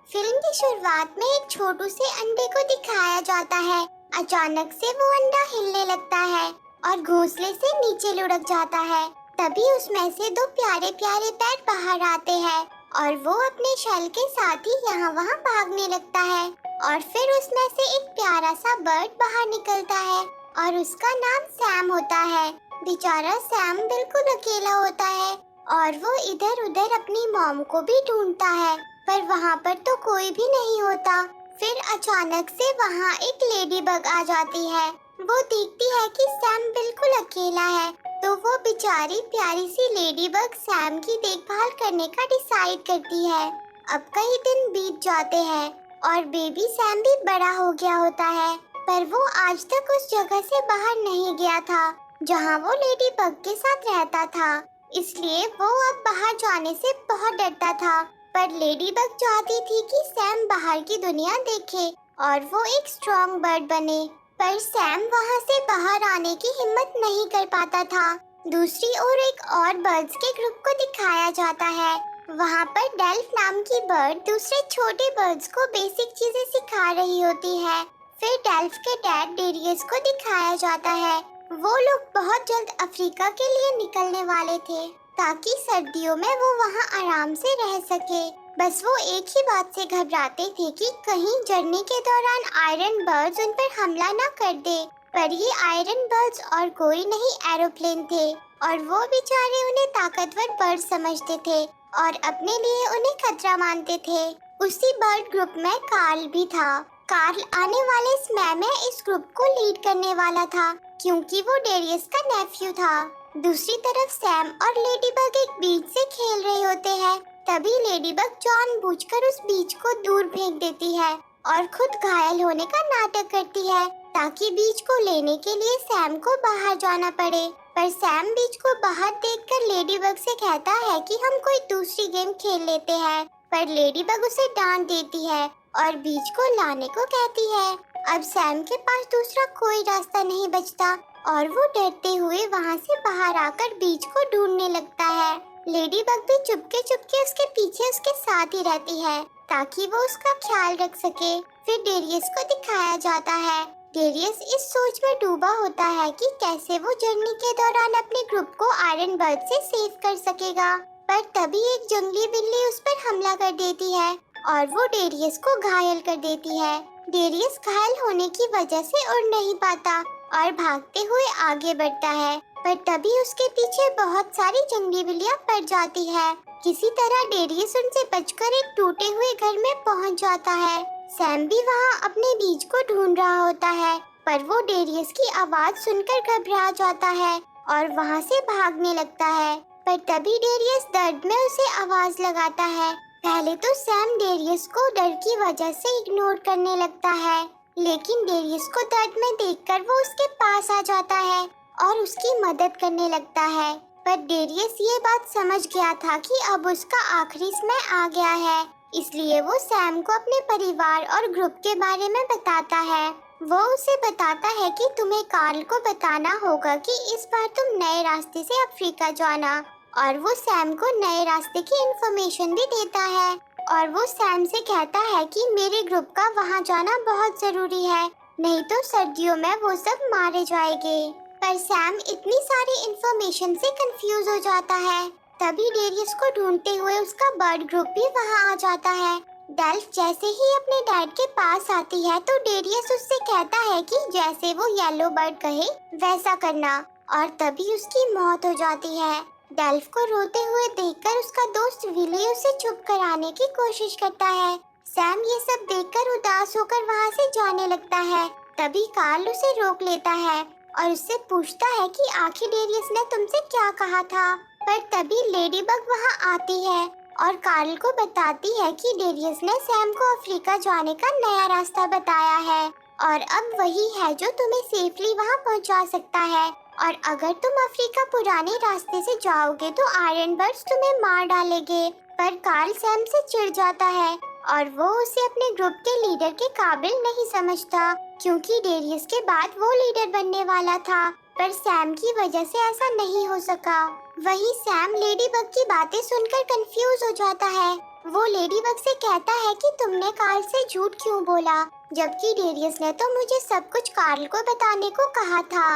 Film की शुरुआत में एक छोटू से अंडे को दिखाया जाता है। अचानक से वो अंडा हिलने लगता है और घोंसले से नीचे लुढ़क जाता है। तभी उसमें से दो प्यारे प्यारे पैर बाहर आते हैं और वो अपने शैल के साथ ही यहाँ वहाँ भागने लगता है। और फिर उसमें से एक प्यारा सा बर्ड बाहर निकलता है और उसका नाम सैम होता है। बेचारा सैम बिल्कुल अकेला होता है और वो इधर उधर अपनी मॉम को भी ढूंढता है, पर वहाँ पर तो कोई भी नहीं होता। फिर अचानक से वहाँ एक लेडी बग आ जाती है। वो देखती है कि सैम बिल्कुल अकेला है, तो वो बेचारी प्यारी सी लेडी बग सैम की देखभाल करने का डिसाइड करती है। अब कई दिन बीत जाते हैं और बेबी सैम भी बड़ा हो गया होता है, पर वो आज तक उस जगह से बाहर नहीं गया था जहाँ वो लेडी बग के साथ रहता था। इसलिए वो अब बाहर जाने से बहुत डरता था। पर लेडी बग चाहती थी कि सैम बाहर की दुनिया देखे और वो एक स्ट्रॉन्ग बर्ड बने, पर सैम वहाँ से बाहर आने की हिम्मत नहीं कर पाता था। दूसरी ओर एक और बर्ड्स के ग्रुप को दिखाया जाता है। वहाँ पर डेल्फ नाम की बर्ड दूसरे छोटे बर्ड्स को बेसिक चीजें सिखा रही होती है। फिर डेल्फ के डैड डेरियस को दिखाया जाता है। वो लोग बहुत जल्द अफ्रीका के लिए निकलने वाले थे ताकि सर्दियों में वो वहाँ आराम से रह सके। बस वो एक ही बात से घबराते थे कि कहीं जर्नी के दौरान आयरन बर्ड्स उन पर हमला न कर दे। पर ये आयरन बर्ड्स और कोई नहीं एरोप्लेन थे और वो बेचारे उन्हें ताकतवर बर्ड समझते थे और अपने लिए उन्हें खतरा मानते थे। उसी बर्ड ग्रुप में कार्ल भी था। कार्ल आने वाले समय में इस ग्रुप को लीड करने वाला था क्योंकि वो डेरियस का नेफ्यू था। दूसरी तरफ सैम और लेडीबग एक बीच से खेल रहे होते हैं। तभी लेडीबग जानबूझकर उस बीज को दूर फेंक देती है और खुद घायल होने का नाटक करती है ताकि बीज को लेने के लिए सैम को बाहर जाना पड़े। पर सैम बीज को बाहर देखकर लेडीबग से कहता है कि हम कोई दूसरी गेम खेल लेते हैं, पर लेडीबग उसे डांट देती है और बीज को लाने को कहती है। अब सैम के पास दूसरा कोई रास्ता नहीं बचता और वो डरते हुए वहाँ से बाहर आकर बीज को ढूंढने लगता है। लेडीबग भी चुपके चुपके उसके पीछे उसके साथ ही रहती है ताकि वो उसका ख्याल रख सके। फिर डेरियस को दिखाया जाता है। डेरियस इस सोच में डूबा होता है कि कैसे वो जर्नी के दौरान अपने ग्रुप को आयरन बर्ड से सेव कर सकेगा। पर तभी एक जंगली बिल्ली उस पर हमला कर देती है और वो डेरियस को घायल कर देती है। डेरियस घायल होने की वजह से उड़ नहीं पाता और भागते हुए आगे बढ़ता है, पर तभी उसके पीछे बहुत सारी जंगली बिल्लियां पड़ जाती है। किसी तरह डेरियस उनसे बचकर एक टूटे हुए घर में पहुंच जाता है। सैम भी वहां अपने बीज को ढूंढ रहा होता है, पर वो डेरियस की आवाज सुनकर घबरा जाता है और वहां से भागने लगता है। पर तभी डेरियस दर्द में उसे आवाज लगाता है। पहले तो सैम डेरियस को डर की वजह से इग्नोर करने लगता है, लेकिन डेरियस को दर्द में देखकर वो उसके पास आ जाता है और उसकी मदद करने लगता है। पर डेरियस ये बात समझ गया था कि अब उसका आखिरी समय आ गया है, इसलिए वो सैम को अपने परिवार और ग्रुप के बारे में बताता है। वो उसे बताता है कि तुम्हें कार्ल को बताना होगा कि इस बार तुम नए रास्ते से अफ्रीका जाना, और वो सैम को नए रास्ते की इंफॉर्मेशन भी देता है। और वो सैम से कहता है कि मेरे ग्रुप का वहाँ जाना बहुत जरूरी है, नहीं तो सर्दियों में वो सब मारे जाएंगे। पर सैम इतनी सारी इंफॉर्मेशन से कंफ्यूज हो जाता है। तभी डेरियस को ढूंढते हुए उसका बर्ड ग्रुप भी वहाँ आ जाता है। डेल्फ जैसे ही अपने डैड के पास आती है तो डेरियस उससे कहता है कि जैसे वो येलो बर्ड कहे वैसा करना, और तभी उसकी मौत हो जाती है। डेल्फ को रोते हुए देखकर उसका दोस्त विली उसे चुप कराने की कोशिश करता है। सैम ये सब देखकर उदास होकर वहाँ से जाने लगता है। तभी कार्ल उसे रोक लेता है और उससे पूछता है कि आखिर डेरियस ने तुमसे क्या कहा था। पर तभी लेडीबग वहाँ आती है और कार्ल को बताती है कि डेरियस ने सैम को अफ्रीका जाने का नया रास्ता बताया है और अब वही है जो तुम्हें सेफली वहाँ पहुँचा सकता है, और अगर तुम अफ्रीका पुराने रास्ते से जाओगे तो आयरन बर्ड्स तुम्हें मार डालेंगे। पर कार्ल सैम से चिढ़ जाता है और वो उसे अपने ग्रुप के लीडर के काबिल नहीं समझता क्योंकि डेरियस के बाद वो लीडर बनने वाला था, पर सैम की वजह से ऐसा नहीं हो सका। वहीं सैम लेडीबग की बातें सुनकर कंफ्यूज हो जाता है। वो लेडी बग से कहता है कि तुमने कार्ल से झूठ क्यों बोला, जबकि डेरियस ने तो मुझे सब कुछ कार्ल को बताने को कहा था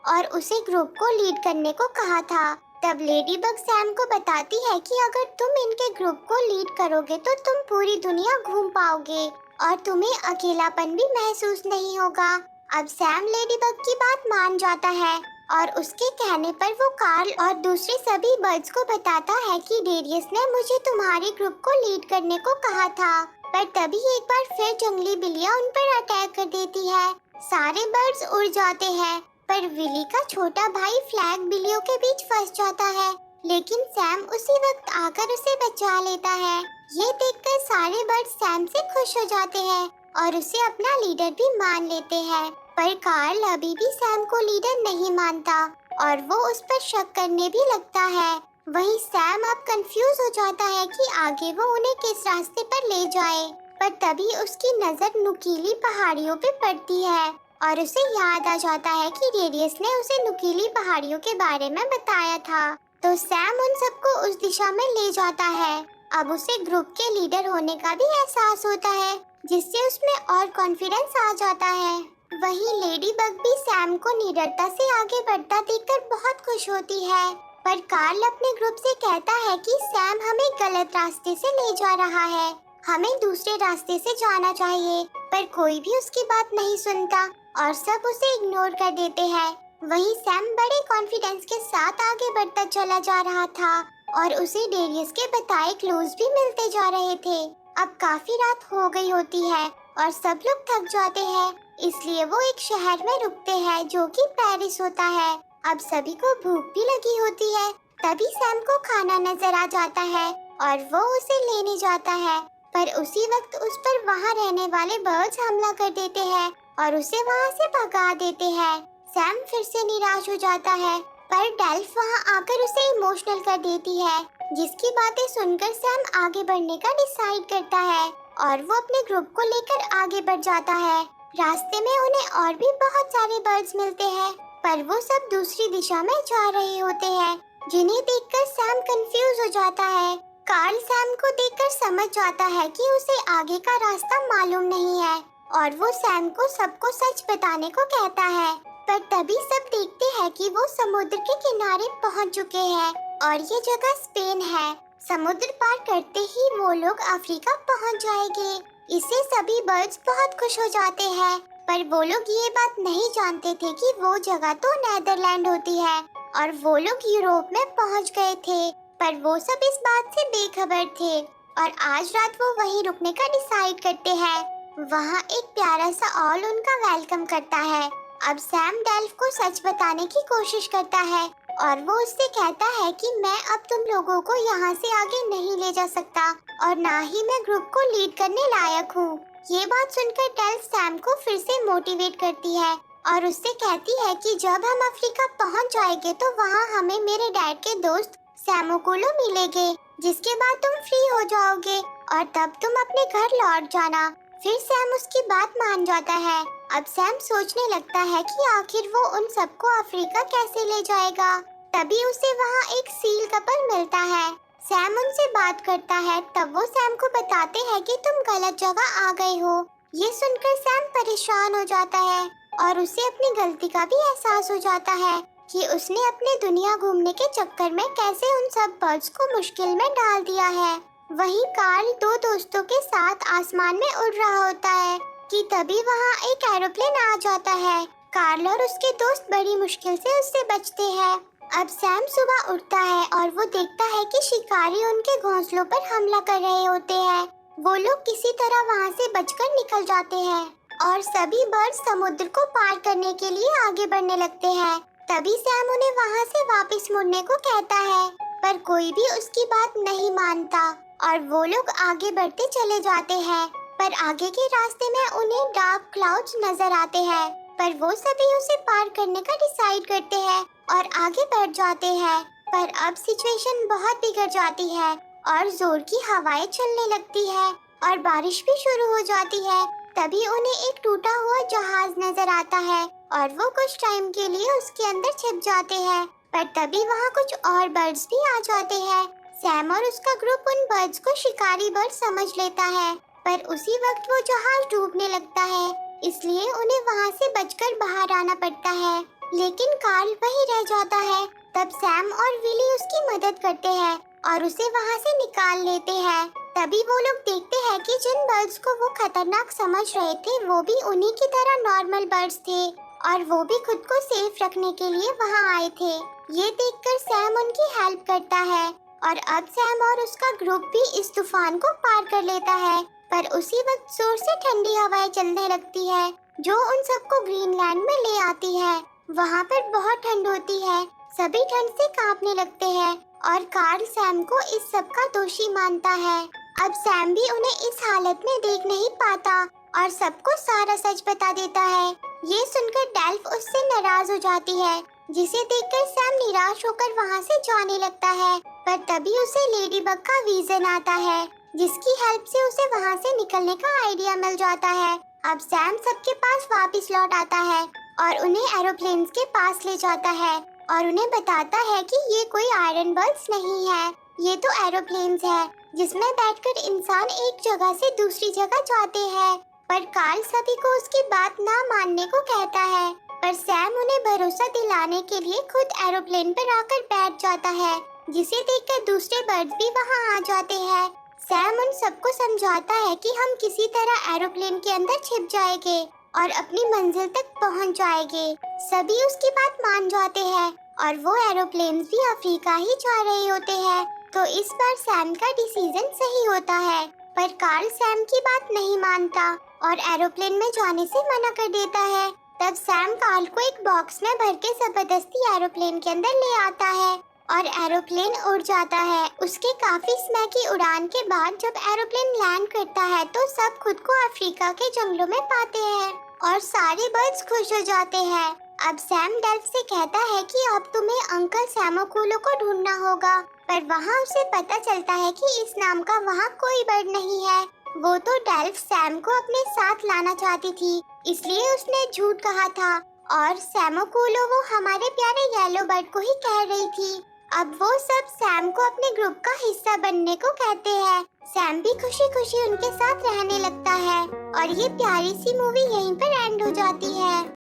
और उसे ग्रुप को लीड करने को कहा था। तब लेडी बग सैम को बताती है कि अगर तुम इनके ग्रुप को लीड करोगे तो तुम पूरी दुनिया घूम पाओगे और तुम्हें अकेलापन भी महसूस नहीं होगा। अब सैम लेडी बग की बात मान जाता है और उसके कहने पर वो कार्ल और दूसरे सभी बर्ड्स को बताता है कि डेरियस ने मुझे तुम्हारे ग्रुप को लीड करने को कहा था। पर तभी एक बार फिर जंगली बिल्लियाँ उन पर अटैक कर देती है। सारे बर्ड्स उड़ जाते हैं, पर विली का छोटा भाई फ्लैग बिल्लियों के बीच फंस जाता है, लेकिन सैम उसी वक्त आकर उसे बचा लेता है। ये देखकर सारे बर्ड्स सैम से खुश हो जाते हैं और उसे अपना लीडर भी मान लेते हैं। पर कार्ल अभी भी सैम को लीडर नहीं मानता और वो उस पर शक करने भी लगता है। वहीं सैम अब कंफ्यूज हो जाता है कि आगे वो उन्हें किस रास्ते पर ले जाए। पर तभी उसकी नजर नुकीली पहाड़ियों पे पड़ती है और उसे याद आ जाता है कि डेरियस ने उसे नुकीली पहाड़ियों के बारे में बताया था। तो सैम उन सबको उस दिशा में ले जाता है। अब उसे ग्रुप के लीडर होने का भी एहसास होता है, जिससे उसमें और कॉन्फिडेंस आ जाता है। वहीं लेडी बग भी सैम को निडरता से आगे बढ़ता देखकर बहुत खुश होती है। पर कार्ल अपने ग्रुप से कहता है कि सैम हमें गलत रास्ते से ले जा रहा है, हमें दूसरे रास्ते से जाना चाहिए। पर कोई भी उसकी बात नहीं सुनता और सब उसे इग्नोर कर देते हैं। वहीं सैम बड़े कॉन्फिडेंस के साथ आगे बढ़ता चला जा रहा था और उसे डेरियस के बताए क्लूज भी मिलते जा रहे थे। अब काफी रात हो गई होती है और सब लोग थक जाते हैं, इसलिए वो एक शहर में रुकते हैं जो कि पेरिस होता है। अब सभी को भूख भी लगी होती है। तभी सैम को खाना नजर आ जाता है और वो उसे लेने जाता है, पर उसी वक्त उस पर वहाँ रहने वाले बर्ड्स हमला कर देते हैं और उसे वहाँ से भगा देते हैं। सैम फिर से निराश हो जाता है, पर डेल्फ वहाँ आकर उसे इमोशनल कर देती है, जिसकी बातें सुनकर सैम आगे बढ़ने का डिसाइड करता है और वो अपने ग्रुप को लेकर आगे बढ़ जाता है। रास्ते में उन्हें और भी बहुत सारे बर्ड्स मिलते हैं, पर वो सब दूसरी दिशा में जा रहे होते हैं, जिन्हें देखकर सैम कंफ्यूज हो जाता है। कार्ल सैम को देखकर समझ जाता है कि उसे आगे का रास्ता मालूम नहीं है और वो सैम को सबको सच बताने को कहता है। पर तभी सब देखते हैं कि वो समुद्र के किनारे पहुंच चुके हैं और ये जगह स्पेन है। समुद्र पार करते ही वो लोग अफ्रीका पहुंच जाएंगे। इससे सभी बर्ड्स बहुत खुश हो जाते हैं, पर वो लोग ये बात नहीं जानते थे कि वो जगह तो नेदरलैंड होती है और वो लोग यूरोप में पहुंच गए थे। पर वो सब इस बात से बेखबर थे और आज रात वो वहीं रुकने का डिसाइड करते हैं। वहाँ एक प्यारा सा ऑल उनका वेलकम करता है। अब सैम डेल्फ को सच बताने की कोशिश करता है और वो उससे कहता है कि मैं अब तुम लोगों को यहाँ से आगे नहीं ले जा सकता और ना ही मैं ग्रुप को लीड करने लायक हूँ। ये बात सुनकर डेल्फ सैम को फिर से मोटिवेट करती है और उससे कहती है कि जब हम अफ्रीका पहुँच जाएंगे तो वहाँ हमें मेरे डैड के दोस्त सैमोकुलो मिलेंगे, जिसके बाद तुम फ्री हो जाओगे और तब तुम अपने घर लौट जाना। फिर सैम उसकी बात मान जाता है। अब सैम सोचने लगता है कि आखिर वो उन सबको अफ्रीका कैसे ले जाएगा। तभी उसे वहाँ एक सील कपल मिलता है। सैम उनसे बात करता है, तब वो सैम को बताते हैं कि तुम गलत जगह आ गए हो। ये सुनकर सैम परेशान हो जाता है और उसे अपनी गलती का भी एहसास हो जाता है कि उसने अपने दुनिया घूमने के चक्कर में कैसे उन सब बर्ड्स को मुश्किल में डाल दिया है। वहीं कार्ल दो दोस्तों के साथ आसमान में उड़ रहा होता है कि तभी वहाँ एक एरोप्लेन आ जाता है। कार्ल और उसके दोस्त बड़ी मुश्किल से उससे बचते हैं। अब सैम सुबह उठता है और वो देखता है कि शिकारी उनके घोंसलों पर हमला कर रहे होते हैं। वो लोग किसी तरह वहाँ से बचकर निकल जाते हैं और सभी बर्ड्स समुद्र को पार करने के लिए आगे बढ़ने लगते हैं। तभी सैम उन्हें वहाँ से वापस मुड़ने को कहता है, पर कोई भी उसकी बात नहीं मानता और वो लोग आगे बढ़ते चले जाते हैं। पर आगे के रास्ते में उन्हें डार्क क्लाउड्स नजर आते हैं, पर वो सभी उसे पार करने का डिसाइड करते हैं और आगे बढ़ जाते हैं। पर अब सिचुएशन बहुत बिगड़ जाती है और जोर की हवाएं चलने लगती है और बारिश भी शुरू हो जाती है। तभी उन्हें एक टूटा हुआ जहाज नजर आता है और वो कुछ टाइम के लिए उसके अंदर छिप जाते हैं। पर तभी वहाँ कुछ और बर्ड्स भी आ जाते हैं। सैम और उसका ग्रुप उन बर्ड्स को शिकारी बर्ड समझ लेता है, पर उसी वक्त वो जहाज डूबने लगता है, इसलिए उन्हें वहाँ से बचकर बाहर आना पड़ता है। लेकिन कार्ल वहीं रह जाता है। तब सैम और विली उसकी मदद करते हैं और उसे वहाँ से निकाल लेते हैं। तभी वो लोग देखते हैं कि जिन बर्ड्स को वो खतरनाक समझ रहे थे वो भी उन्हीं की तरह नॉर्मल बर्ड्स थे और वो भी खुद को सेफ रखने के लिए वहाँ आए थे। ये देखकर सैम उनकी हेल्प करता है और अब सैम और उसका ग्रुप भी इस तूफान को पार कर लेता है। पर उसी वक्त जोर से ठंडी हवाएं चलने लगती है जो उन सबको ग्रीनलैंड में ले आती है। वहाँ पर बहुत ठंड होती है, सभी ठंड से कांपने लगते हैं और कार्ल सैम को इस सब का दोषी मानता है। अब सैम भी उन्हें इस हालत में देख नहीं पाता और सबको सारा सच बता देता है। ये सुनकर डेल्फ उससे नाराज हो जाती है, जिसे देखकर सैम निराश होकर वहाँ से जाने लगता है। पर तभी उसे लेडीबग का विजन आता है, जिसकी हेल्प से उसे वहाँ से निकलने का आइडिया मिल जाता है। अब सैम सबके पास वापस लौट आता है और उन्हें एरोप्लेन्स के पास ले जाता है और उन्हें बताता है कि ये कोई आयरन बल्ब्स नहीं है, ये तो एरोप्लेन्स है जिसमें बैठकर इंसान एक जगह से दूसरी जगह जाते हैं। पर कार्ल सभी को उसकी बात ना मानने को कहता है, पर सैम उन्हें भरोसा दिलाने के लिए खुद एरोप्लेन पर आकर बैठ जाता है, जिसे देखकर दूसरे बर्ड्स भी वहाँ आ जाते हैं। सैम उन सबको समझाता है कि हम किसी तरह एरोप्लेन के अंदर छिप जाएंगे और अपनी मंजिल तक पहुँच जाएंगे। सभी उसकी बात मान जाते हैं और वो एरोप्लेन भी अफ्रीका ही जा रहे होते हैं। तो इस बार सैम का डिसीजन सही होता है, पर कार्ल सैम की बात नहीं मानता और एरोप्लेन में जाने से मना कर देता है। तब सैम कार्ल को एक बॉक्स में भर के जबरदस्ती एरोप्लेन के अंदर ले आता है और एरोप्लेन उड़ जाता है। उसके काफी समय की उड़ान के बाद जब एरोप्लेन लैंड करता है तो सब खुद को अफ्रीका के जंगलों में पाते हैं और सारे बर्ड्स खुश हो जाते हैं। अब सैम डेल्फ से कहता है कि अब तुम्हें अंकल सैमोकूलो को ढूंढना होगा, पर वहाँ उसे पता चलता है कि इस नाम का वहाँ कोई बर्ड नहीं है। वो तो डेल्फ सैम को अपने साथ लाना चाहती थी, इसलिए उसने झूठ कहा था और सैमोकूलो वो हमारे प्यारे येलो बर्ड को ही कह रही थी। अब वो सब सैम को अपने ग्रुप का हिस्सा बनने को कहते हैं। सैम भी खुशी खुशी उनके साथ रहने लगता है और ये प्यारी सी मूवी यहीं पर एंड हो जाती है।